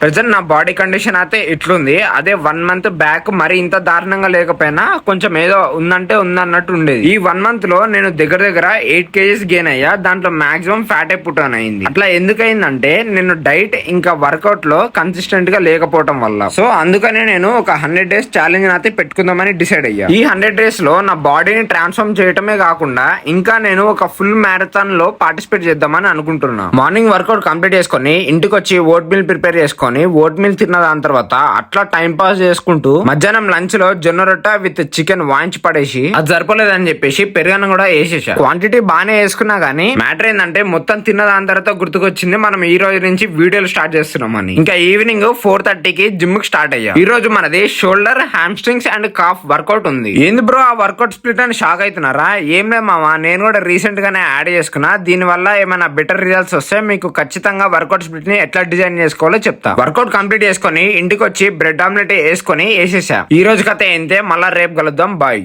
Present నా body condition అయితే ఇట్లుంది. అదే 1 మంత్ బ్యాక్ మరి ఇంత దారుణంగా లేకపోయినా కొంచెం ఏదో ఉందంటే ఉందన్నట్టు ఉండేది. ఈ 1 మంత్ లో నేను దగ్గర 8 kgs గెయిన్ అయ్యా. దాంట్లో మాక్సిమం ఫ్యాట్ పుట్ ఆన్ అయింది. అట్లా ఎందుకయిందంటే నేను డైట్ ఇంకా వర్కౌట్ లో కన్సిస్టెంట్ గా లేకపోవడం వల్ల. సో అందుకనే నేను ఒక 100 days ఛాలెంజ్ అయితే పెట్టుకుందామని డిసైడ్ అయ్యా. ఈ 100 days లో నా బాడీని ట్రాన్స్ఫార్మ్ చేయటమే కాకుండా ఇంకా నేను ఒక ఫుల్ మ్యారథాన్ లో పార్టిసిపేట్ చేద్దామని అనుకుంటున్నా. మార్నింగ్ వర్కౌట్ కంప్లీట్ చేసుకుని ఇంటికి వచ్చి ఓట్ మీల్ ప్రిపేర్ చేసుకొని ఓట్ మీల్ తిన్న దాని తర్వాత అట్లా టైం పాస్ చేసుకుంటూ మధ్యాహ్నం లంచ్ లో జొన్న రొట్టె విత్ చికెన్ వాయించి పడేసి అది సరిపోలేదని చెప్పేసి పెరుగన్నం కూడా వేసేసా. క్వాంటిటీ బాగానే వేసుకున్నా గానీ మ్యాటర్ ఏంటంటే మొత్తం తిన్న దాని తర్వాత గుర్తుకొచ్చింది మనం ఈ రోజు నుంచి వీడియోలు స్టార్ట్ చేస్తున్నామని. ఇంకా ఈవినింగ్ 4:30కి జిమ్ కి స్టార్ట్ అయ్యా. ఈ రోజు మనది shoulder, hamstrings and calf workout ఉంది. ఏంది బ్రో ఆ వర్కౌట్ స్ప్లిట్ అని షాక్ అవుతున్నారా? ఏం లేదు మామ, నేను కూడా రీసెంట్ గానే యాడ్ చేసుకున్నా. దీని వల్ల ఏమైనా బెటర్ రిజల్ట్స్ వస్తే మీకు ఖచ్చితంగా వర్కౌట్ స్ప్లిట్ ని ఎట్లా డిజైన్ చేసుకోవాలో చెప్తా. వర్కౌట్ కంప్లీట్ చేసుకుని ఇంటికి వచ్చి బ్రెడ్ ఆమ్లెట్ వేసుకొని వేసేసా. ఈ రోజు కథ ఏంటే, మళ్ళా రేపు కలుద్దాం. బాయ్.